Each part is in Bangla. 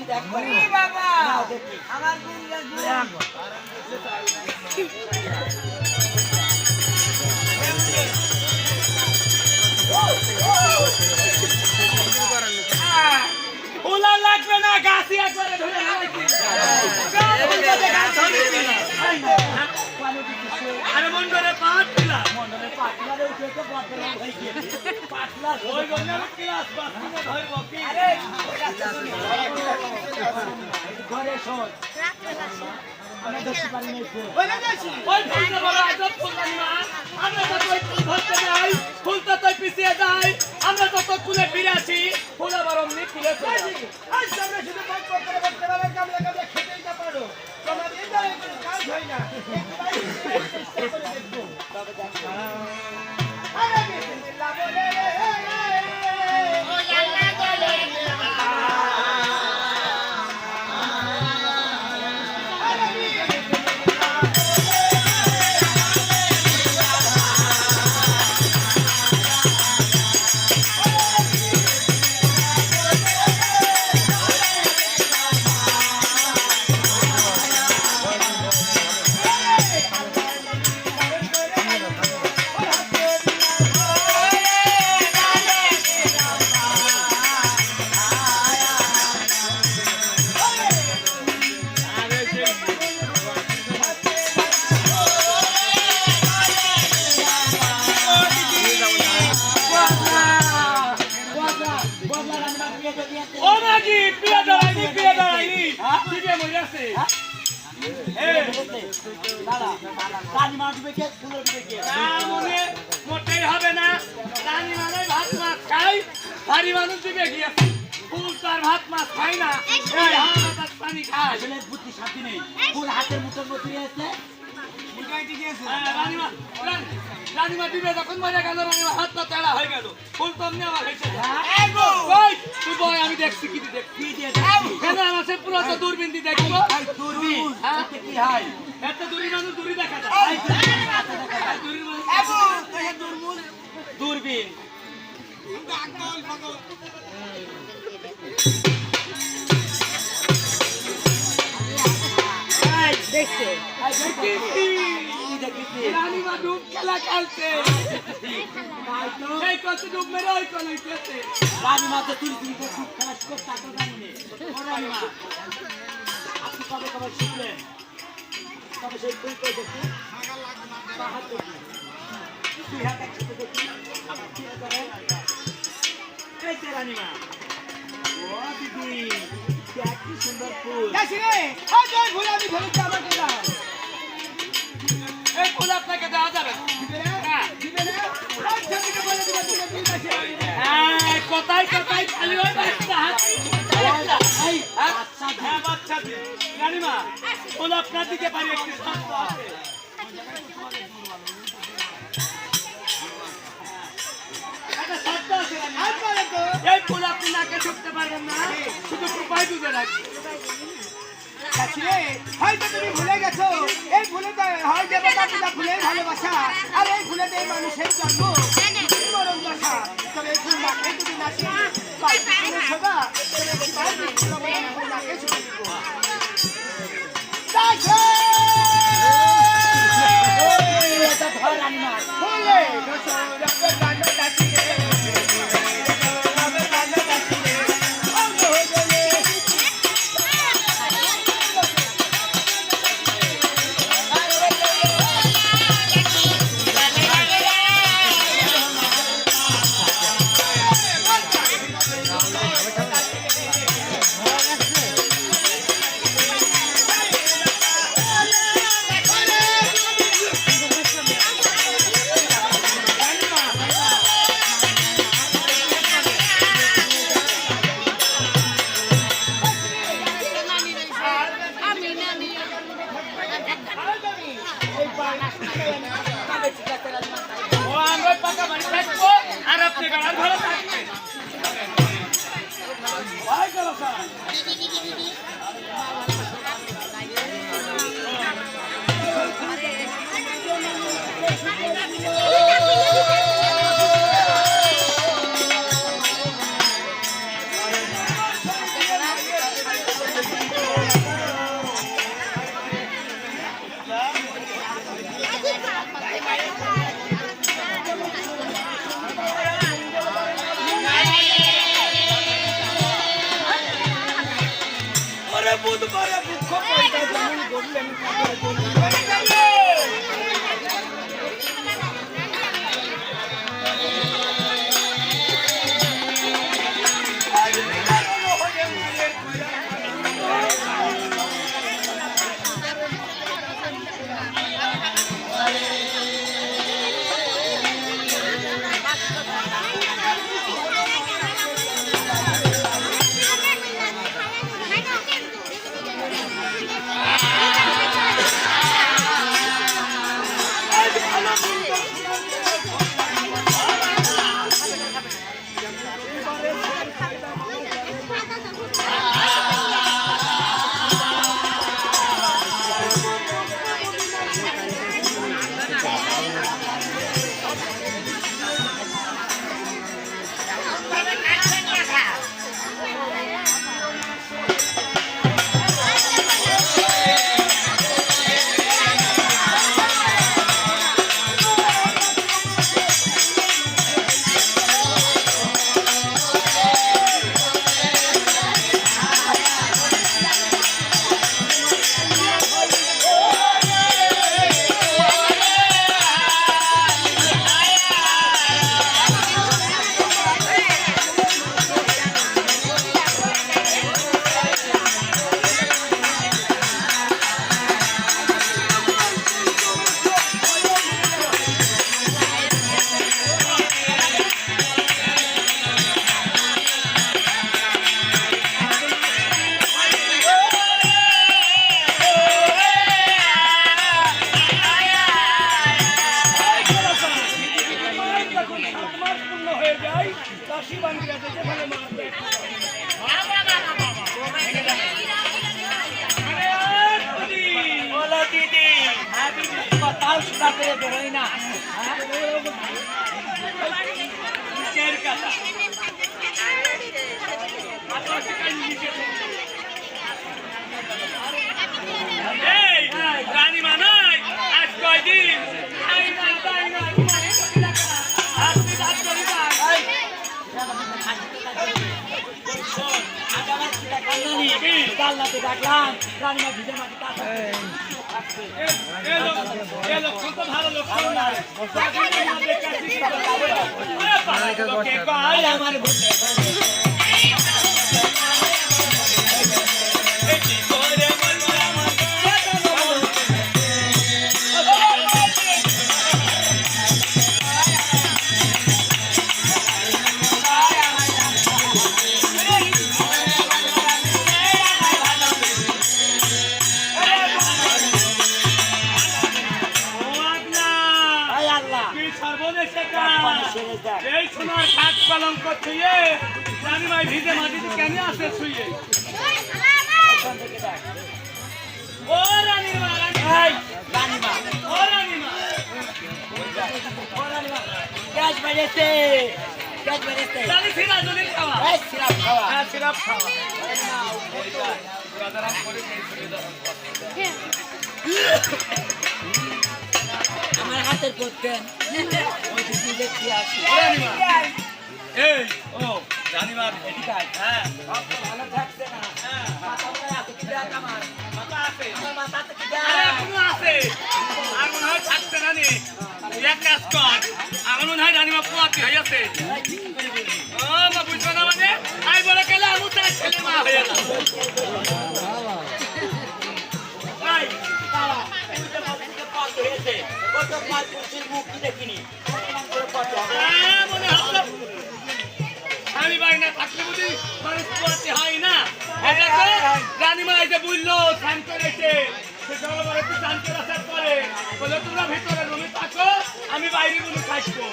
দেখবো বাবা আমার ওলা লাগবে না গাছি একবারে ধরে আরে মন্ডরে পাট দিলা মন্ডলে পাটলারে উঠে তো বদলা হয়ে গেছে পাটলা ওই গন্ডার ক্লাস বাসিনে ধরব কি আরে ঘরে শোন আমরা দেখতে পারি না ওই ফুলটা বড় আজব ফুলদানি মা আমরা তো ওই ফুল ধরতে যাই ফুলটা তো পিছিয়ে যায় আমরা তো কুলে ফিরে আসি ফুলা বড় নি কুলে চলে আজ আমরা শুধু কাজ করতে পারে কামলা কামলা খেতেই না পারো তোমার এই কাজ হয় না তবে দেখো আরে বিসমিল্লাহ বলে ও আল্লাহ বলে ও নাকি পিয়া দাঁড়াইনি দিবে মইরাছে দাদা কানি মারবে কে ফুল দিবে কে মনে মোটেই হবে না রানী মানে ভাত মাছ খাই ভারী মানুষ দিবে গিয়েছে ফুল তার ভাত মাছ খাই না এই হাত পানি খায় আসলে বুদ্ধি শান্তি নেই ফুল হাতের মুঠোর মধ্যে আছে রানীমা দিবে যখন মজা গেল রানীমা হাত পা তেড়া হয়ে গেল ফুল তো এমনি আমার হয়েছে তুই বয় আমি দেখছি কি দেখছি কেন আমার সে পুরো তো দূরবীন দিয়ে দেখবো দূরবীন কি হয় এত দূরী মানুষ দূরী দেখা যায় দূরবীন দেখছে রানীমা ডুব খেলা খেলছে এই কত ডুব মেরে ওই কোন হইতেছে রানীমা তো তুই খুব খেলা করতে তো জানি রানীমা আপনি কবে কবে শিখলেন তবে সেই ফুল করে দেখি তুই হাত একসাথে দেখি আবার কি করে এই যে রানীমা ও দিদি কি সুন্দর ফুল ফুল আমি ধরেছি আমাকে দাও এই ফুল আপনাকে দেওয়া যাবে কোথায় কোথায় খালি ওই বাচ্চা রানীমা ফুল আপনার দিকে পারি একটি শর্ত আছে এই ফুল আপনি নাকে ঢুকতে পারবেন না শুধু উপায় দুধে রাখবেন হয়তো তুমি ভুলে গেছো এই ভুলে হয় দেবতা পূজা ফুলের ভালোবাসা আর এই ভুলে দেয় মানুষের জন্ম মরণ দশা তবে এই ফুল নাকে যদি নাচি বুধ করে দুঃখ পাইতা যেমন বললেন রানীমা নাই আজ কয়দিন ডাকলাম রানীমা ভিজে মাটি ভালো লক্ষণ নাই আমার এই সোনার খাট পালঙ্ক ছুঁয়ে রানীমাই ভিজে মাটিতে কেন আসে ছুঁয়ে ও রানীমা রানীমা ও রানীমা গ্যাস বেড়েছে গ্যাস বেড়েছে তাহলে সিরা যদি খাওয়া সিরাপ খাওয়া হ্যাঁ সিরাপ খাওয়া আমার হাতের করতেন দেখি আসি এই ও রানীমা হ্যাঁ ভালো থাকছে না হ্যাঁ আমার মাথা আছে মাথাতে কি আরে এখনো আছে আর মনে হয় থাকছে না নি এক কাজ কর আমার মনে হয় রানীমা পোয়াতি হয়ে আছে ও মা বুঝবে না মানে আই বলে গেলে আমি তার ছেলে মা হয়ে গেল ভাই মনে হচ্ছে স্বামী বাড়ি না থাকলে বুঝি মানুষ পোয়াতি হয় না রানীমা এসে বুঝলো স্নান করেছে সে জলবার একটু স্নান করে আসার পরে বলে তোমরা ভিতরে রুমে থাকো আমি বাইরে রুমে থাকবো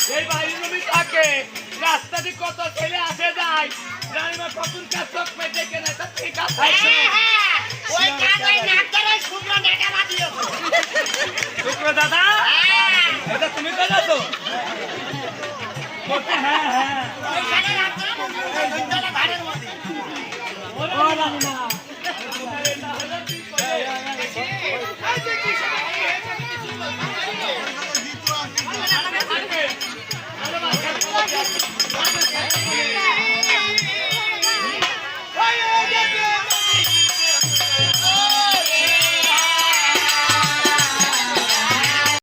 এই বাইরে রুমে থাকে রাস্তা দিয়ে কত ছেলে আসে যায় রানীমা কখন কাজ চোখ পেয়ে দেখে না ঠিক আছে শুক্র দাদা এটা তুমি কোথায় তো হ্যাঁ হ্যাঁ Hey!